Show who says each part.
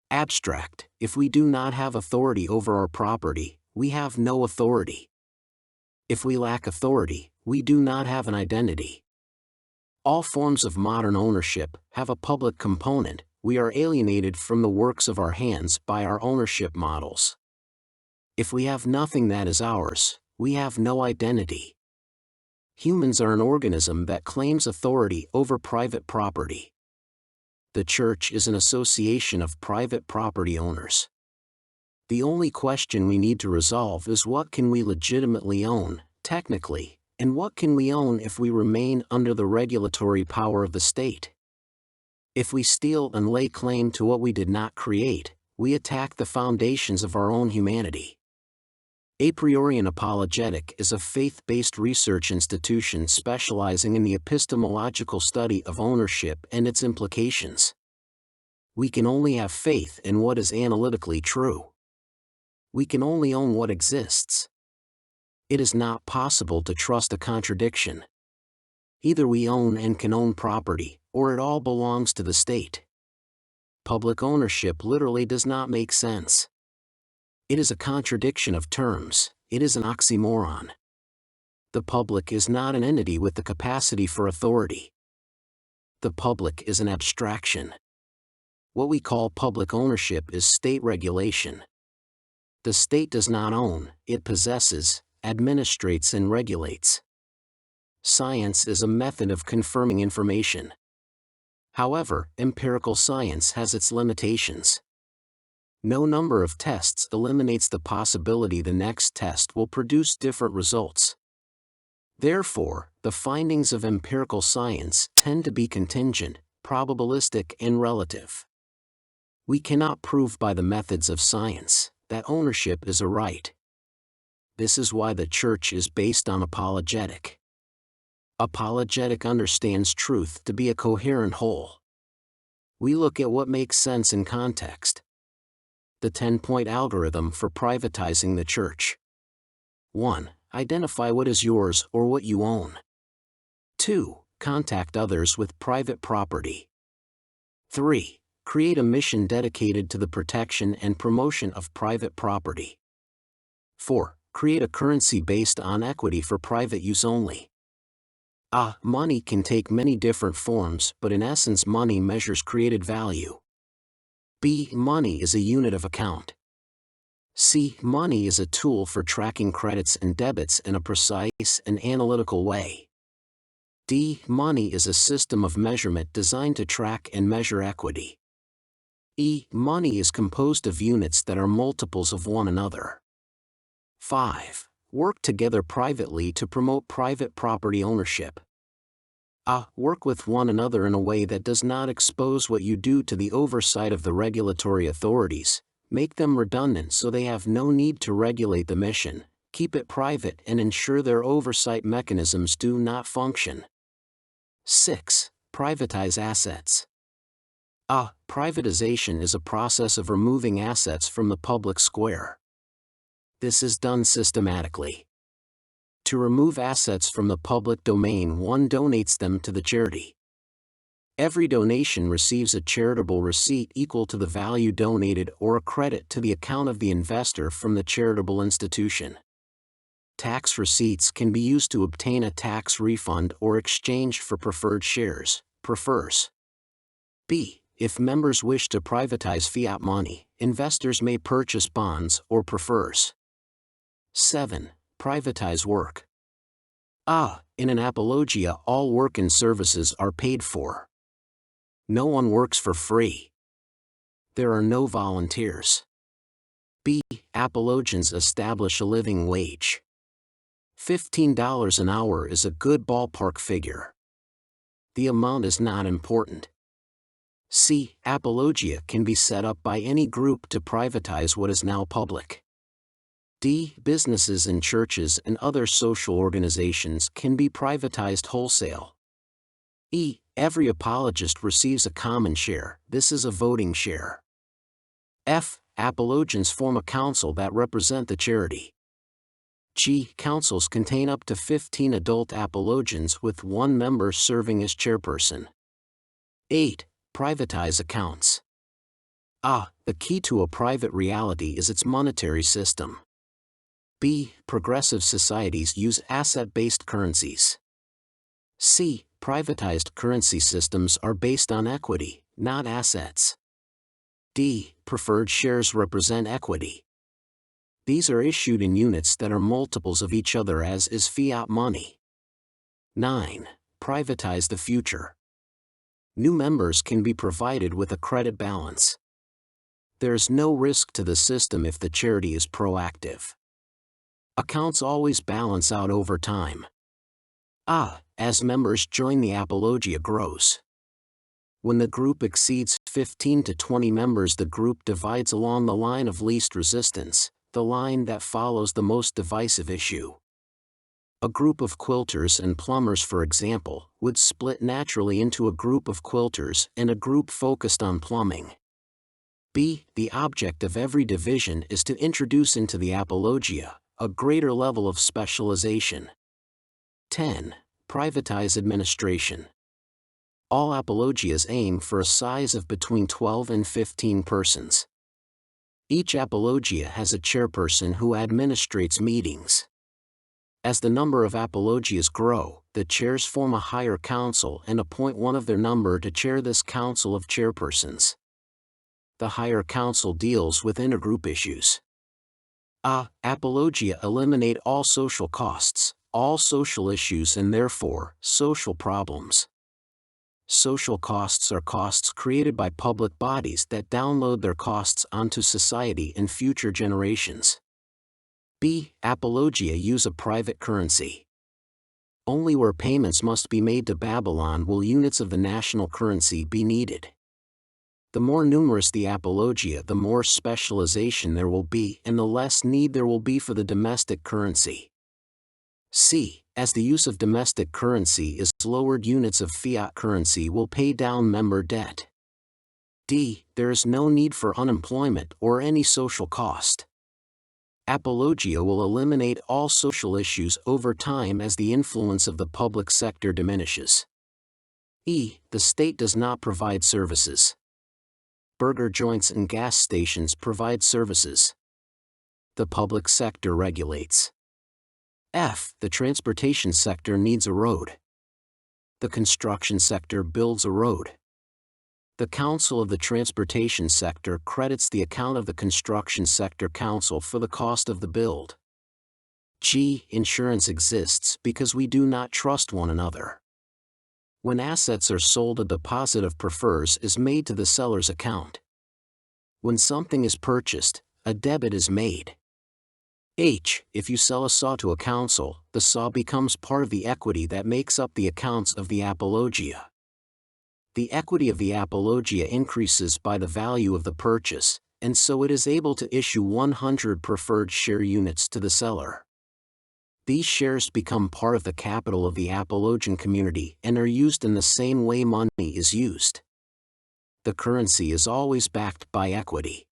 Speaker 1: Abstract: if we do not have authority over our property, we have no authority. If we lack authority, we do not have an identity. All forms of modern ownership have a public component. We are alienated from the works of our hands by our ownership models. If we have nothing that is ours, we have no identity. Humans are an organism that claims authority over private property. The church is an association of private property owners. The only question we need to resolve is what can we legitimately own, technically, and what can we own if we remain under the regulatory power of the state? If we steal and lay claim to what we did not create, we attack the foundations of our own humanity. Apriorian Apologetic is a faith-based research institution specializing in the epistemological study of ownership and its implications. We can only have faith in what is analytically true. We can only own what exists. It is not possible to trust a contradiction. Either we own and can own property, or it all belongs to the state. Public ownership literally does not make sense. It is a contradiction of terms. It is an oxymoron. The public is not an entity with the capacity for authority. The public is an abstraction. What we call public ownership is state regulation. The state does not own, it possesses, administrates and regulates. Science is a method of confirming information. However, empirical science has its limitations. No number of tests eliminates the possibility the next test will produce different results. Therefore, the findings of empirical science tend to be contingent, probabilistic and relative. We cannot prove by the methods of science that ownership is a right. This is why the church is based on apologetic. Apologetic understands truth to be a coherent whole. We look at what makes sense in context. The 10-point algorithm for privatizing the church. 1. Identify what is yours or what you own. 2. Contact others with private property. 3. Create a mission dedicated to the protection and promotion of private property. 4. Create a currency based on equity for private use only. Money can take many different forms, but in essence money measures created value. B. Money is a unit of account. C. Money is a tool for tracking credits and debits in a precise and analytical way. D. Money is a system of measurement designed to track and measure equity. E. Money is composed of units that are multiples of one another. 5. Work together privately to promote private property ownership. Work with one another in a way that does not expose what you do to the oversight of the regulatory authorities, make them redundant so they have no need to regulate the mission, keep it private and ensure their oversight mechanisms do not function. 6. Privatize assets. Privatization is a process of removing assets from the public square. This is done systematically. To remove assets from the public domain, one donates them to the charity. Every donation receives a charitable receipt equal to the value donated or a credit to the account of the investor from the charitable institution. Tax receipts can be used to obtain a tax refund or exchanged for preferred shares, prefers. B. If members wish to privatize fiat money, investors may purchase bonds or prefers. 7. Privatize work. In an apologia, all work and services are paid for. No one works for free. There are no volunteers. B. Apologians establish a living wage. $15 an hour is a good ballpark figure. The amount is not important. C. Apologia can be set up by any group to privatize what is now public. D. Businesses and churches and other social organizations can be privatized wholesale. E. Every apologist receives a common share. This is a voting share. F. Apologians form a council that represent the charity. G. Councils contain up to 15 adult apologians with one member serving as chairperson. 8. Privatize accounts. The key to a private reality is its monetary system. B. Progressive societies use asset-based currencies. C. Privatized currency systems are based on equity, not assets. D. Preferred shares represent equity. These are issued in units that are multiples of each other, as is fiat money. 9. Privatize the future. New members can be provided with a credit balance. There is no risk to the system if the charity is proactive. Accounts always balance out over time. As members join, the apologia grows. When the group exceeds 15 to 20 members, the group divides along the line of least resistance, the line that follows the most divisive issue. A group of quilters and plumbers, for example, would split naturally into a group of quilters and a group focused on plumbing. B. The object of every division is to introduce into the apologia a greater level of specialization. 10. Privatize administration. All apologias aim for a size of between 12 and 15 persons. Each apologia has a chairperson who administrates meetings. As the number of apologias grow, the chairs form a higher council and appoint one of their number to chair this council of chairpersons. The higher council deals with intergroup issues. Apologia eliminate all social costs, all social issues, and therefore, social problems. Social costs are costs created by public bodies that download their costs onto society and future generations. B. Apologia use a private currency. Only where payments must be made to Babylon will units of the national currency be needed. The more numerous the apologia, the more specialization there will be and the less need there will be for the domestic currency. C. As the use of domestic currency is lowered, units of fiat currency will pay down member debt. D. There is no need for unemployment or any social cost. Apologia will eliminate all social issues over time as the influence of the public sector diminishes. E. The state does not provide services. Burger joints and gas stations provide services. The public sector regulates. F. The transportation sector needs a road. The construction sector builds a road. The Council of the Transportation Sector credits the account of the Construction Sector Council for the cost of the build. G. Insurance exists because we do not trust one another. When assets are sold, a deposit of prefers is made to the seller's account. When something is purchased, a debit is made. H. If you sell a saw to a council, the saw becomes part of the equity that makes up the accounts of the apologia. The equity of the apologia increases by the value of the purchase, and so it is able to issue 100 preferred share units to the seller. These shares become part of the capital of the apologian community and are used in the same way money is used. The currency is always backed by equity.